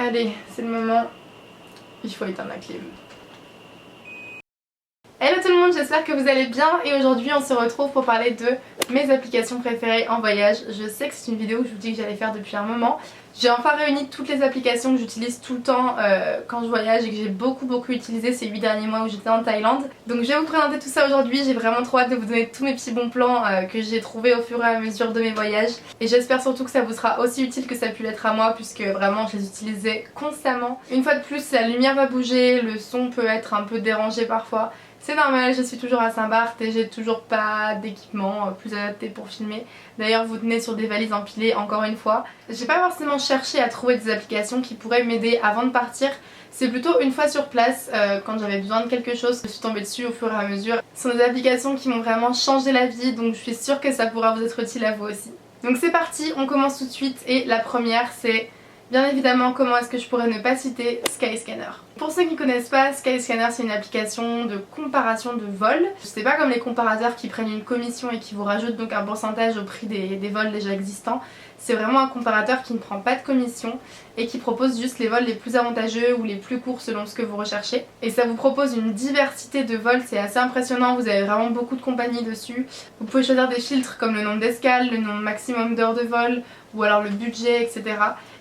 Allez, c'est le moment, il faut éteindre la clim. Hello tout le monde, j'espère que vous allez bien et aujourd'hui on se retrouve pour parler de mes applications préférées en voyage. Je sais que c'est une vidéo que je vous dis que j'allais faire depuis un moment. J'ai enfin réuni toutes les applications que j'utilise tout le temps quand je voyage et que j'ai beaucoup utilisé ces 8 derniers mois où j'étais en Thaïlande. Donc je vais vous présenter tout ça aujourd'hui, j'ai vraiment trop hâte de vous donner tous mes petits bons plans que j'ai trouvés au fur et à mesure de mes voyages. Et j'espère surtout que ça vous sera aussi utile que ça a pu l'être à moi puisque vraiment je les utilisais constamment. Une fois de plus, la lumière va bouger, le son peut être un peu dérangé parfois. C'est normal, je suis toujours à Saint-Barth et j'ai toujours pas d'équipement plus adapté pour filmer. D'ailleurs vous tenez sur des valises empilées encore une fois. J'ai pas forcément cherché à trouver des applications qui pourraient m'aider avant de partir. C'est plutôt une fois sur place, quand j'avais besoin de quelque chose, je suis tombée dessus au fur et à mesure. Ce sont des applications qui m'ont vraiment changé la vie, donc je suis sûre que ça pourra vous être utile à vous aussi. Donc c'est parti, on commence tout de suite et la première c'est... bien évidemment, comment est-ce que je pourrais ne pas citer Skyscanner. Pour ceux qui ne connaissent pas, Skyscanner c'est une application de comparaison de vols. C'est pas comme les comparateurs qui prennent une commission et qui vous rajoutent donc un pourcentage au prix des vols déjà existants. C'est vraiment un comparateur qui ne prend pas de commission et qui propose juste les vols les plus avantageux ou les plus courts selon ce que vous recherchez. Et ça vous propose une diversité de vols, c'est assez impressionnant, vous avez vraiment beaucoup de compagnies dessus. Vous pouvez choisir des filtres comme le nombre d'escales, le nombre maximum d'heures de vol ou alors le budget, etc.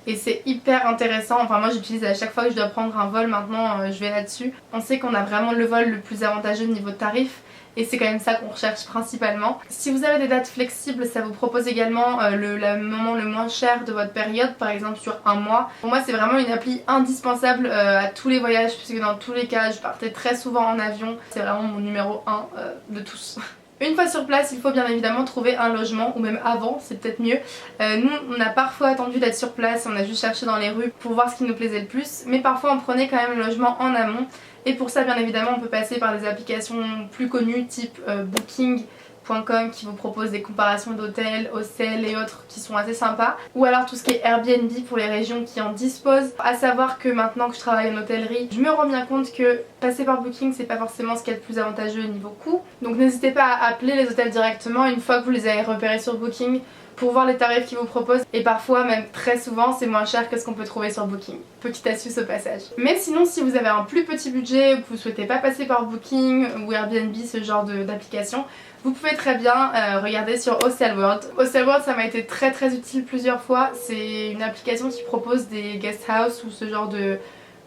Et c'est hyper intéressant, enfin moi j'utilise à chaque fois que je dois prendre un vol maintenant, je vais là-dessus. On sait qu'on a vraiment le vol le plus avantageux niveau tarif et c'est quand même ça qu'on recherche principalement. Si vous avez des dates flexibles, ça vous propose également le moment le moins cher de votre période, par exemple sur un mois. Pour moi c'est vraiment une appli indispensable à tous les voyages puisque dans tous les cas je partais très souvent en avion. C'est vraiment mon numéro 1 de tous. Une fois sur place, il faut bien évidemment trouver un logement, ou même avant, c'est peut-être mieux. Nous, on a parfois attendu d'être sur place, on a juste cherché dans les rues pour voir ce qui nous plaisait le plus, mais parfois on prenait quand même le logement en amont. Et pour ça, bien évidemment, on peut passer par des applications plus connues, type Booking.com qui vous propose des comparaisons d'hôtels, hostels et autres qui sont assez sympas. Ou alors tout ce qui est Airbnb pour les régions qui en disposent. À savoir que maintenant que je travaille en hôtellerie, je me rends bien compte que passer par Booking c'est pas forcément ce qu'il y a de plus avantageux au niveau coût. Donc n'hésitez pas à appeler les hôtels directement une fois que vous les avez repérés sur Booking pour voir les tarifs qu'ils vous proposent et parfois même très souvent c'est moins cher que ce qu'on peut trouver sur Booking. Petite astuce au passage. Mais sinon si vous avez un plus petit budget ou que vous souhaitez pas passer par Booking ou Airbnb, ce genre d'application, vous pouvez très bien regarder sur Hostelworld. Hostelworld ça m'a été très utile plusieurs fois. C'est une application qui propose des guest house ou ce genre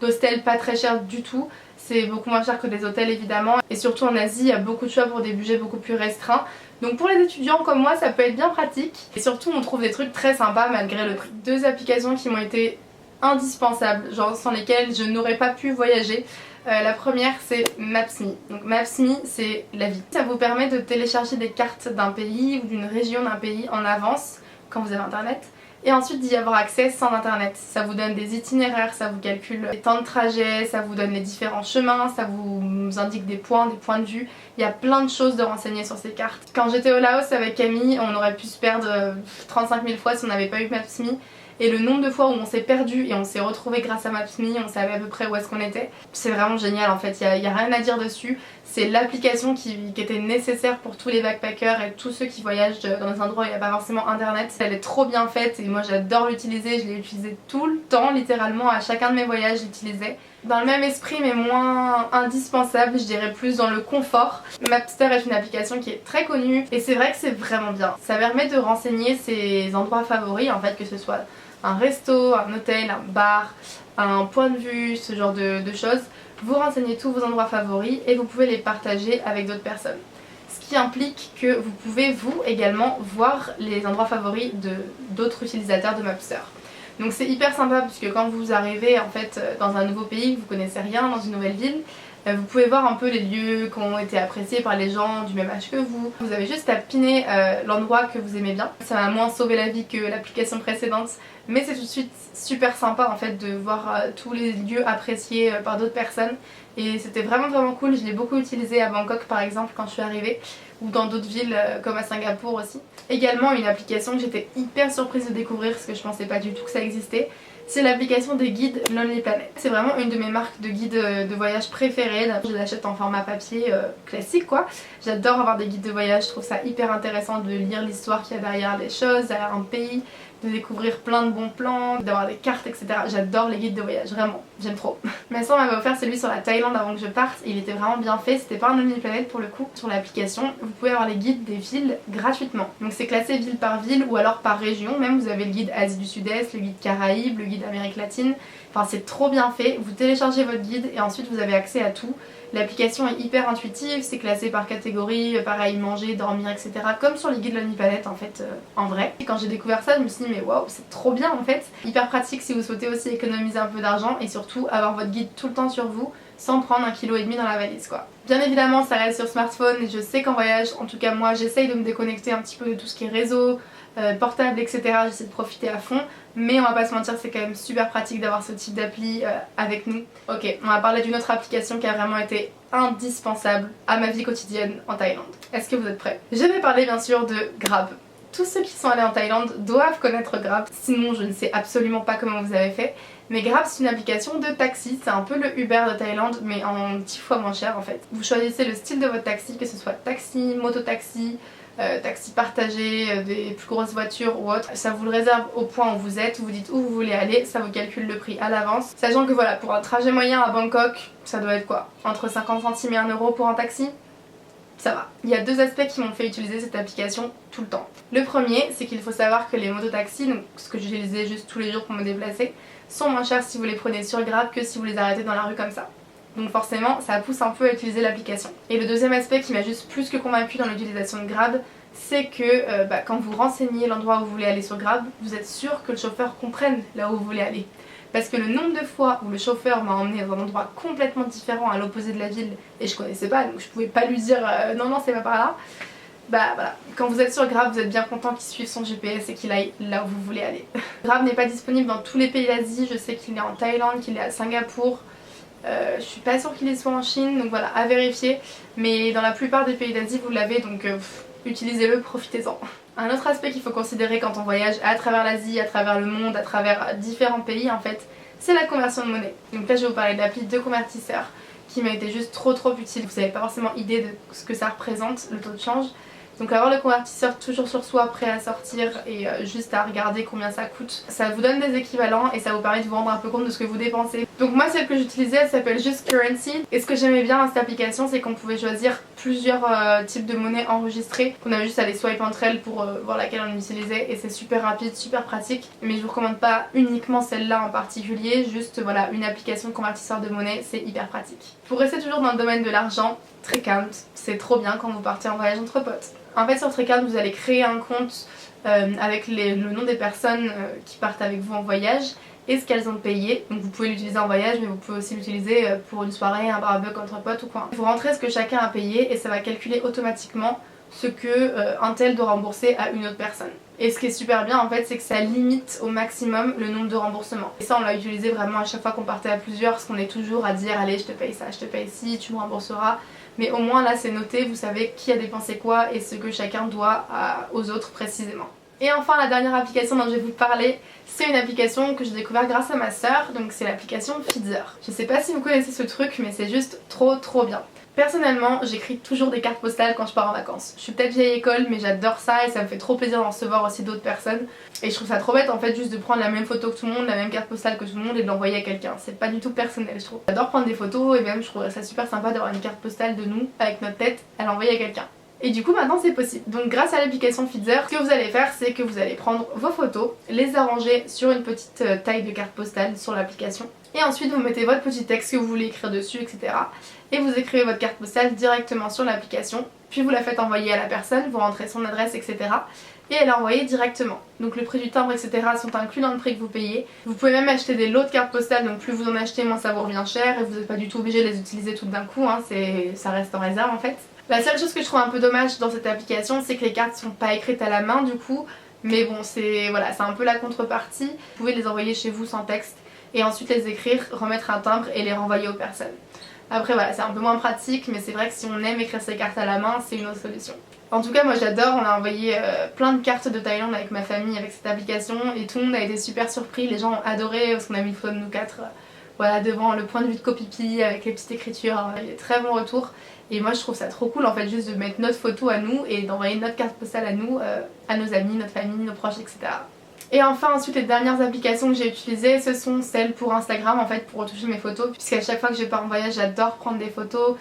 d'hostel pas très cher du tout. C'est beaucoup moins cher que des hôtels évidemment et surtout en Asie il y a beaucoup de choix pour des budgets beaucoup plus restreints. Donc pour les étudiants comme moi ça peut être bien pratique et surtout on trouve des trucs très sympas malgré le prix. Deux applications qui m'ont été indispensables, genre sans lesquelles je n'aurais pas pu voyager. La première c'est Maps.me. Donc Maps.me c'est la vie. Ça vous permet de télécharger des cartes d'un pays ou d'une région d'un pays en avance quand vous avez internet et ensuite d'y avoir accès sans internet. Ça vous donne des itinéraires, ça vous calcule les temps de trajet, ça vous donne les différents chemins, ça vous indique des points de vue. Il y a plein de choses de renseigner sur ces cartes. Quand j'étais au Laos avec Camille, on aurait pu se perdre 35 000 fois si on n'avait pas eu Maps.me. Et le nombre de fois où on s'est perdu et on s'est retrouvé grâce à Maps.me, on savait à peu près où est-ce qu'on était. C'est vraiment génial en fait, il y a rien à dire dessus. C'est l'application qui était nécessaire pour tous les backpackers et tous ceux qui voyagent dans des endroits où il n'y a pas forcément internet. Elle est trop bien faite et moi j'adore l'utiliser, je l'ai utilisée tout le temps, littéralement à chacun de mes voyages je l'utilisais. Dans le même esprit mais moins indispensable, je dirais plus dans le confort. Mapster est une application qui est très connue et c'est vrai que c'est vraiment bien. Ça permet de renseigner ses endroits favoris en fait, que ce soit un resto, un hôtel, un bar, un point de vue, ce genre de choses. Vous renseignez tous vos endroits favoris et vous pouvez les partager avec d'autres personnes. Ce qui implique que vous pouvez vous également voir les endroits favoris d'autres utilisateurs de Mapster. Donc c'est hyper sympa puisque quand vous arrivez en fait dans un nouveau pays, que vous connaissez rien, dans une nouvelle ville, vous pouvez voir un peu les lieux qui ont été appréciés par les gens du même âge que vous. Vous avez juste à piner l'endroit que vous aimez bien. Ça m'a moins sauvé la vie que l'application précédente, mais c'est tout de suite super sympa en fait de voir tous les lieux appréciés par d'autres personnes. Et c'était vraiment cool, je l'ai beaucoup utilisé à Bangkok par exemple quand je suis arrivée, ou dans d'autres villes comme à Singapour aussi. Également une application que j'étais hyper surprise de découvrir parce que je pensais pas du tout que ça existait. C'est l'application des guides Lonely Planet. C'est vraiment une de mes marques de guides de voyage préférées. Je l'achète en format papier classique quoi. J'adore avoir des guides de voyage, je trouve ça hyper intéressant de lire l'histoire qu'il y a derrière les choses, derrière un pays, de découvrir plein de bons plans, d'avoir des cartes, etc. J'adore les guides de voyage, vraiment, j'aime trop. Ma soeur m'avait offert celui sur la Thaïlande avant que je parte, et il était vraiment bien fait, c'était pas un Omniplanète pour le coup. Sur l'application, vous pouvez avoir les guides des villes gratuitement. Donc c'est classé ville par ville ou alors par région, même vous avez le guide Asie du Sud-Est, le guide Caraïbes, le guide Amérique latine. Enfin c'est trop bien fait, vous téléchargez votre guide et ensuite vous avez accès à tout. L'application est hyper intuitive, c'est classé par catégorie, pareil manger, dormir, etc. Comme sur les guides de l'Omniplanète en fait, en vrai. Et quand j'ai découvert ça, je me suis dit mais waouh, c'est trop bien en fait. Hyper pratique si vous souhaitez aussi économiser un peu d'argent et surtout avoir votre guide tout le temps sur vous sans prendre 1,5 kg dans la valise quoi. Bien évidemment ça reste sur smartphone et je sais qu'en voyage, en tout cas moi j'essaye de me déconnecter un petit peu de tout ce qui est réseau, portable, etc. J'essaie de profiter à fond, mais on va pas se mentir, c'est quand même super pratique d'avoir ce type d'appli avec nous. Ok, on va parler d'une autre application qui a vraiment été indispensable à ma vie quotidienne en Thaïlande. Est-ce que vous êtes prêts? Je vais parler bien sûr de Grab. Tous ceux qui sont allés en Thaïlande doivent connaître Grab, sinon je ne sais absolument pas comment vous avez fait. Mais Grab c'est une application de taxi, c'est un peu le Uber de Thaïlande mais en 10 fois moins cher en fait. Vous choisissez le style de votre taxi, que ce soit taxi, moto-taxi, taxi partagé, des plus grosses voitures ou autre. Ça vous le réserve au point où vous êtes, vous dites où vous voulez aller, ça vous calcule le prix à l'avance. Sachant que voilà, pour un trajet moyen à Bangkok, ça doit être quoi? Entre 50 centimes et 1 euro pour un taxi? Ça va. Il y a deux aspects qui m'ont fait utiliser cette application tout le temps. Le premier, c'est qu'il faut savoir que les mototaxis, donc ce que j'utilisais juste tous les jours pour me déplacer, sont moins chers si vous les prenez sur Grab que si vous les arrêtez dans la rue comme ça. Donc forcément ça pousse un peu à utiliser l'application. Et le deuxième aspect qui m'a juste plus que convaincu dans l'utilisation de Grab, c'est que quand vous renseignez l'endroit où vous voulez aller sur Grab, vous êtes sûr que le chauffeur comprenne là où vous voulez aller. Parce que le nombre de fois où le chauffeur m'a emmené dans un endroit complètement différent à l'opposé de la ville et je connaissais pas, donc je pouvais pas lui dire non non c'est pas par là, bah voilà, quand vous êtes sur Grab vous êtes bien content qu'il suive son GPS et qu'il aille là où vous voulez aller. Grab n'est pas disponible dans tous les pays d'Asie, je sais qu'il est en Thaïlande, qu'il est à Singapour. Je suis pas sûre qu'il est soit en Chine, donc voilà, à vérifier. Mais dans la plupart des pays d'Asie vous l'avez, donc utilisez-le, profitez-en. Un autre aspect qu'il faut considérer quand on voyage à travers l'Asie, à travers le monde, à travers différents pays en fait, c'est la conversion de monnaie. Donc là je vais vous parler de l'appli de convertisseur qui m'a été juste trop utile. Vous n'avez pas forcément idée de ce que ça représente, le taux de change. Donc avoir le convertisseur toujours sur soi, prêt à sortir et juste à regarder combien ça coûte, ça vous donne des équivalents et ça vous permet de vous rendre un peu compte de ce que vous dépensez. Donc moi celle que j'utilisais elle s'appelle Just Currency et ce que j'aimais bien dans cette application c'est qu'on pouvait choisir plusieurs types de monnaies enregistrées, qu'on avait juste à les swipe entre elles pour voir laquelle on utilisait et c'est super rapide, super pratique. Mais je vous recommande pas uniquement celle-là en particulier, juste voilà une application de convertisseur de monnaie, c'est hyper pratique. Pour rester toujours dans le domaine de l'argent, Trecount, c'est trop bien quand vous partez en voyage entre potes. En fait sur Trecount vous allez créer un compte avec le nom des personnes qui partent avec vous en voyage et ce qu'elles ont payé. Donc vous pouvez l'utiliser en voyage mais vous pouvez aussi l'utiliser pour une soirée, un barbecue entre potes ou quoi. Vous rentrez ce que chacun a payé et ça va calculer automatiquement ce que un tel doit rembourser à une autre personne. Et ce qui est super bien en fait c'est que ça limite au maximum le nombre de remboursements. Et ça on l'a utilisé vraiment à chaque fois qu'on partait à plusieurs parce qu'on est toujours à dire allez je te paye ça, je te paye ci, tu me rembourseras. Mais au moins là c'est noté, vous savez qui a dépensé quoi et ce que chacun doit aux autres précisément. Et enfin la dernière application dont je vais vous parler, c'est une application que j'ai découvert grâce à ma soeur, donc c'est l'application Feedr. Je sais pas si vous connaissez ce truc mais c'est juste trop bien. Personnellement, j'écris toujours des cartes postales quand je pars en vacances. Je suis peut-être vieille école mais j'adore ça et ça me fait trop plaisir d'en recevoir aussi d'autres personnes. Et je trouve ça trop bête en fait juste de prendre la même photo que tout le monde, la même carte postale que tout le monde et de l'envoyer à quelqu'un. C'est pas du tout personnel je trouve. J'adore prendre des photos et même je trouverais ça super sympa d'avoir une carte postale de nous avec notre tête à l'envoyer à quelqu'un. Et du coup maintenant c'est possible. Donc grâce à l'application Feedr, ce que vous allez faire c'est que vous allez prendre vos photos, les arranger sur une petite taille de carte postale sur l'application. Et ensuite vous mettez votre petit texte que vous voulez écrire dessus, etc. Et vous écrivez votre carte postale directement sur l'application. Puis vous la faites envoyer à la personne, vous rentrez son adresse, etc. Et elle est envoyée directement. Donc le prix du timbre, etc. sont inclus dans le prix que vous payez. Vous pouvez même acheter des lots de cartes postales, donc plus vous en achetez, moins ça vous revient cher. Et vous n'êtes pas du tout obligé de les utiliser toutes d'un coup, hein. Ça reste en réserve en fait. La seule chose que je trouve un peu dommage dans cette application, c'est que les cartes sont pas écrites à la main du coup. Mais bon, c'est voilà, c'est un peu la contrepartie. Vous pouvez les envoyer chez vous sans texte et ensuite les écrire, remettre un timbre et les renvoyer aux personnes. Après voilà, c'est un peu moins pratique mais c'est vrai que si on aime écrire ses cartes à la main, c'est une autre solution. En tout cas moi j'adore, on a envoyé plein de cartes de Thaïlande avec ma famille avec cette application et tout le monde a été super surpris, les gens ont adoré parce qu'on a mis une photo de nous quatre voilà, devant le point de vue de Copipi avec les petites écritures, il y a des très bons retours. Et moi je trouve ça trop cool en fait juste de mettre notre photo à nous et d'envoyer notre carte postale à nous, à nos amis, notre famille, nos proches, etc. Et enfin ensuite les dernières applications que j'ai utilisées ce sont celles pour Instagram en fait, pour retoucher mes photos, puisqu'à chaque fois que je pars en voyage j'adore prendre des photos,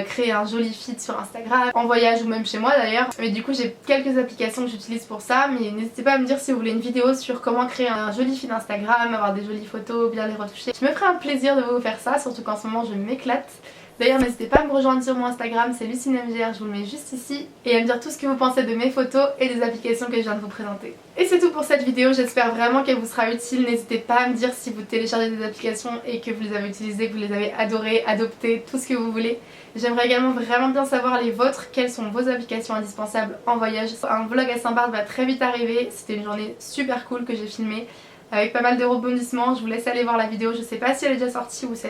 créer un joli feed sur Instagram, en voyage ou même chez moi d'ailleurs. Mais du coup j'ai quelques applications que j'utilise pour ça, mais n'hésitez pas à me dire si vous voulez une vidéo sur comment créer un joli feed Instagram, avoir des jolies photos, bien les retoucher. Je me ferai un plaisir de vous faire ça, surtout qu'en ce moment je m'éclate. D'ailleurs n'hésitez pas à me rejoindre sur mon Instagram, c'est LucineMGR, je vous le mets juste ici, et à me dire tout ce que vous pensez de mes photos et des applications que je viens de vous présenter. Et c'est tout pour cette vidéo, j'espère vraiment qu'elle vous sera utile. N'hésitez pas à me dire si vous téléchargez des applications et que vous les avez utilisées, que vous les avez adorées, adoptées, tout ce que vous voulez. J'aimerais également vraiment bien savoir les vôtres, quelles sont vos applications indispensables en voyage. Un vlog à Saint-Barth va très vite arriver, c'était une journée super cool que j'ai filmée, avec pas mal de rebondissements. Je vous laisse aller voir la vidéo, je sais pas si elle est déjà sortie ou si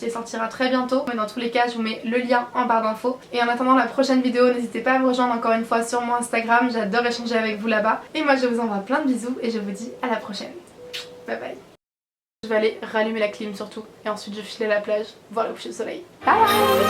elle sortira très bientôt, mais dans tous les cas je vous mets le lien en barre d'infos. Et en attendant la prochaine vidéo, n'hésitez pas à me rejoindre encore une fois sur mon Instagram, j'adore échanger avec vous là-bas. Et moi je vous envoie plein de bisous et je vous dis à la prochaine. Bye bye. Je vais aller rallumer la clim surtout, et ensuite je file à la plage, voir le coucher de soleil. Bye.